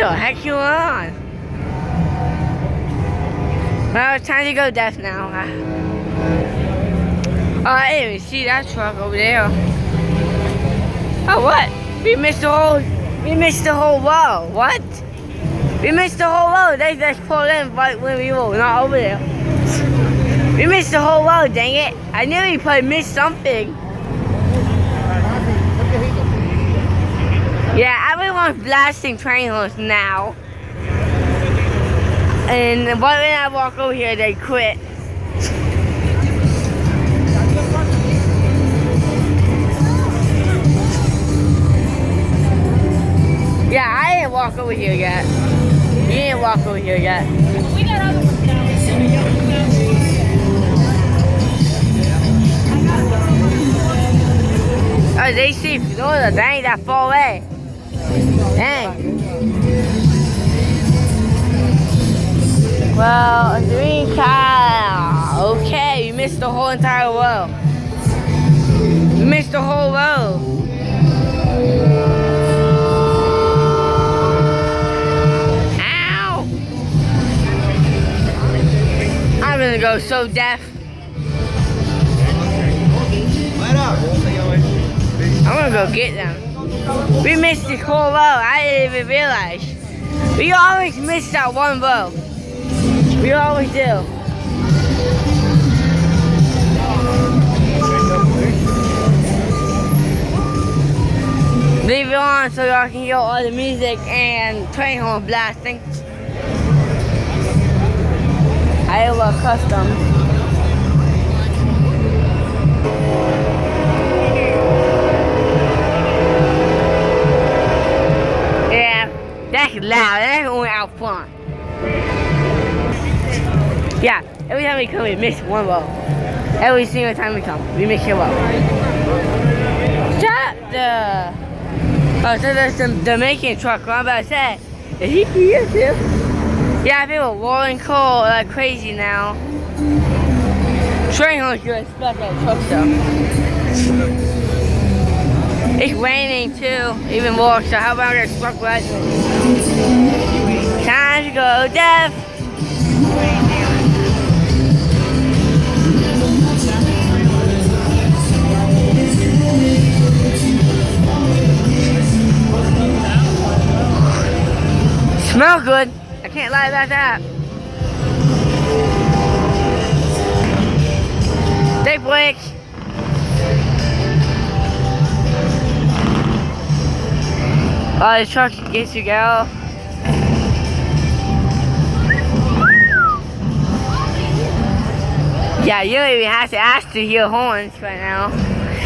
the heck you on? Well, it's time to go deaf now. Oh, I didn't even see that truck over there. Oh, what? We missed the whole row. What? We missed the whole row. They just pulled in right when we were not over there. We missed the whole row, dang it. I knew we probably missed something. Yeah, everyone's blasting train horns now. And right when I walk over here, they quit. Yeah, I didn't walk over here yet. You didn't walk over here yet. We got other ones down. Oh, they see Florida. They ain't that far away. Dang. Well, a green car. Okay, you missed the whole entire row. You missed the whole row. Ow! I'm gonna go so deaf. I'm gonna go get them. We missed this whole row. I didn't even realize. We always miss that one row. We always do. Leave it on so y'all can hear all the music and train horn blasting. Iowa Customs. That's loud, that's only out front. Yeah, every time we come, we miss one row. Every single time we come, we miss a row. Shut the... Oh, so there's some Dominican truck, I'm about to say. Is he here too? Yeah, people are rolling coal like crazy now. Train horns you expect that truck though. It's raining too, even more, so how about I get struck right? Time to go deaf. Smell good. I can't lie about that. Take breaks. Oh, the truck gets you go. Yeah, you don't even have to ask to hear horns right now.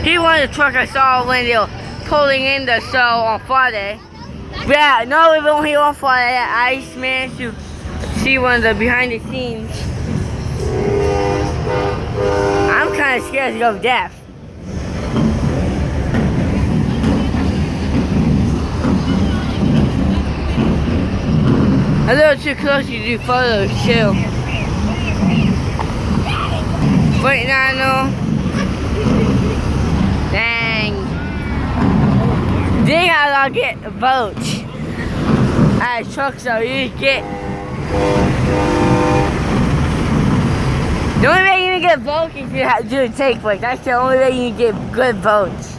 He was the truck I saw when they were pulling in the show on Friday. Yeah, no, we won't hear on Friday. I just managed to see one of the behind the scenes. I'm kind of scared to go deaf. A little too close to do photos too. Wait, no. Dang. They gotta get votes. Alright, trucks so you get. The only way you can get votes is if you have to do a take break. That's the only way you can get good votes.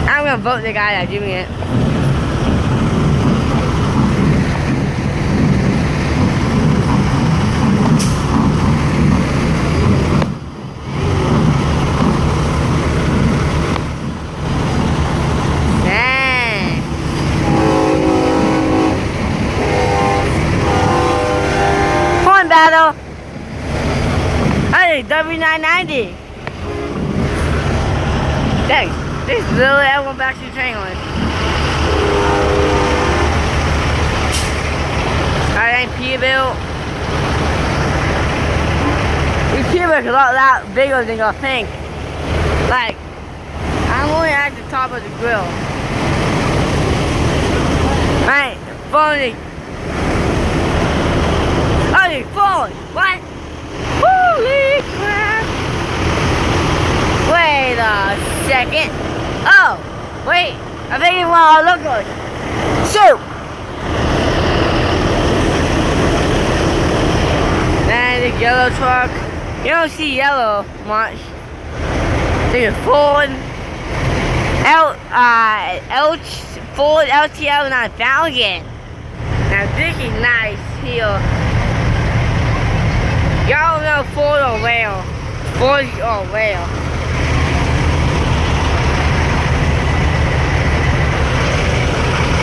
I'm gonna vote the guy that's doing it. Battle. Hey, W990. Thanks. This is literally everyone back to the train line. Alright, ain't Peterbilt. These Peterbilt's a lot bigger than you think. Like, I'm only at the top of the grill. Right, phony. Oh, you're falling! What? Holy crap! Wait a second. Oh, wait. I think it want to look good. Shoot! big yellow truck. You don't see yellow much. There's a Ford Ford LTL 9000. Now this is nice here. Y'all know Ford or rail. Ford or rail.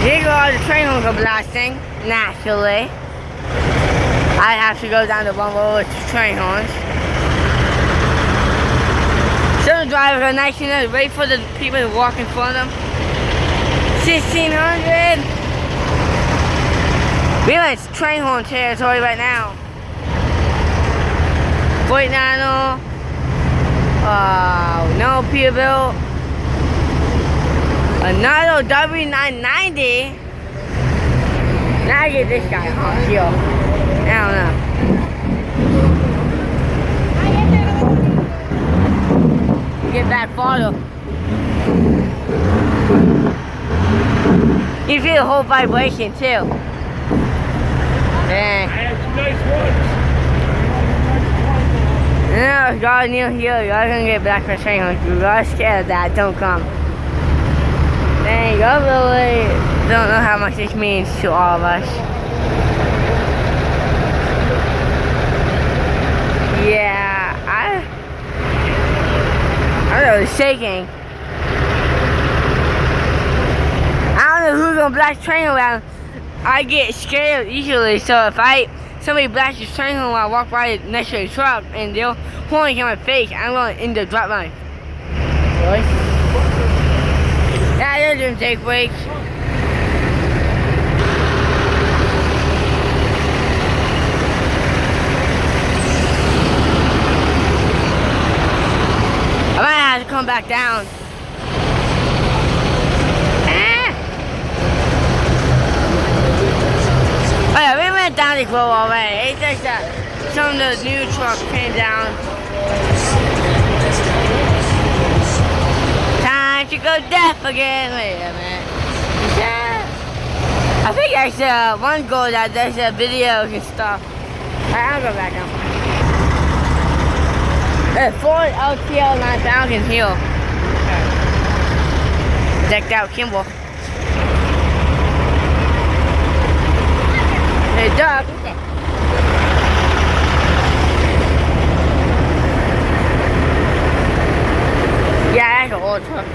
Here go the train horns are blasting, naturally. I have to go down the one road with the train horns. Some drivers are nice enough to wait for the people to walk in front of them. 1600. We're in train horn territory right now. 49, no Peterbilt. Another W990. Now I get this guy on here. I don't know. Get back farther. You feel the whole vibration too. Dang. I have some nice ones. No, God near here. Y'all gonna get back for a train. You are scared of that. Don't come. Dang, y'all really don't know how much this means to all of us. Yeah, I know it's shaking. I don't know who's gonna blast train around. I get scared easily, so if somebody blasts the train when I walk right next to the truck and they'll horn in my face, I'm gonna end up drop my. Really? Yeah, they're doing take breaks. I might have to come back down. Oh yeah, we went down the road already. It's just that some of the new trucks came down. Time to go deaf again. Wait a minute. Yeah. I think there's one goal that there's videos and stuff. Alright, I'll go back now. Ford LTL 9000 here. Decked out Kimball. Hey, Doc. Yeah, that's an old truck.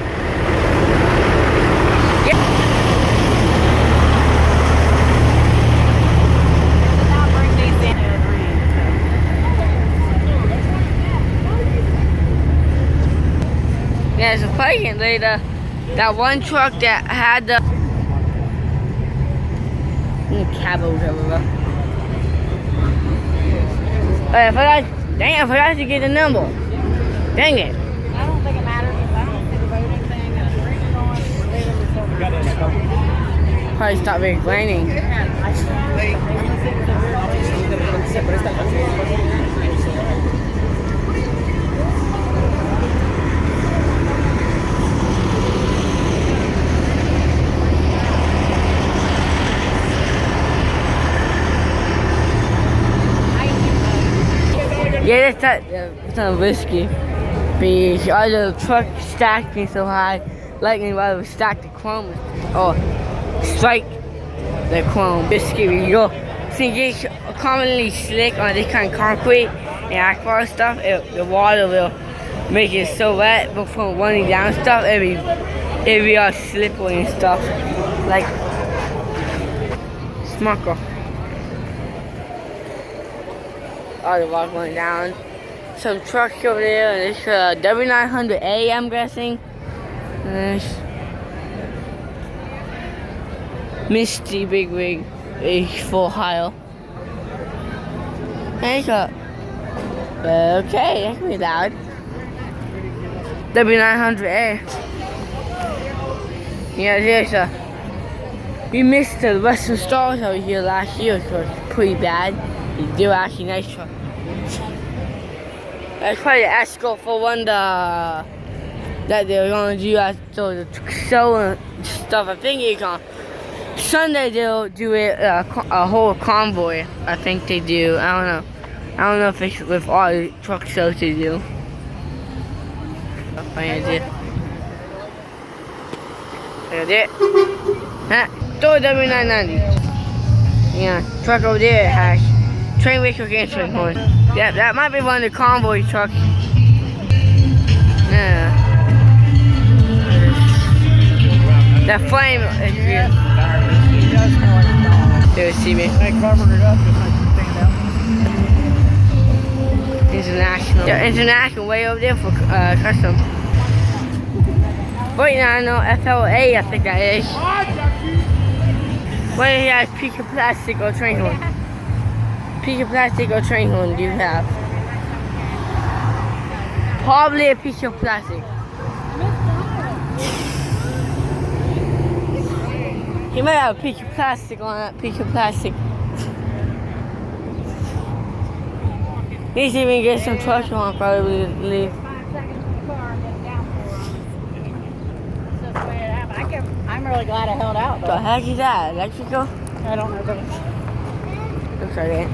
Yeah, it's a parking later. That one truck that had the cabos over. I forgot to get the number. Dang it. I don't think it matters. I don't see the voting thing. It's on. Probably stopped raining. Yeah, that's not risky. Because all the truck stacked me so high, lightning rod would stack the chrome or strike the chrome. Risky. You go. Since it's commonly slick on this kind of concrete and asphalt stuff, the water will make it so wet before running down stuff. It'll be all slippery and stuff. Like smucker. All the water going down. Some trucks over there, and it's W900A, I'm guessing. And it's Misty Big Rig is for hire. And it's okay, that can be loud. W900A. Yeah, there's we missed the Western Stars over here last year, so it's pretty bad. They were actually nice truck. That's probably the escort for one that they were gonna do after the show and stuff. I think it's on Sunday they'll do it a whole convoy. I think they do. I don't know. I don't know if it's with all the truck shows they do. Funny idea. Look at it. Huh? Throw W990. Yeah, truck over there has train whistle and train horn. Yeah, that might be one of the convoy trucks. Yeah. That flame is real. He does smell like a dog. They would see me. They covered it up just like you stand out. International. Yeah, international way over there for custom. Right now I know FLA, I think that is. What do you have? Piece of plastic or train horn? Piece of plastic or train horn do you have? Probably a piece of plastic. He might have a piece of plastic on that piece of plastic. He's even get some trucks on probably leave. 5 seconds in the car and get down for him. That's just the way it happened. I'm really glad I held out The though. heck is that? Electrical? I don't know. Looks like it.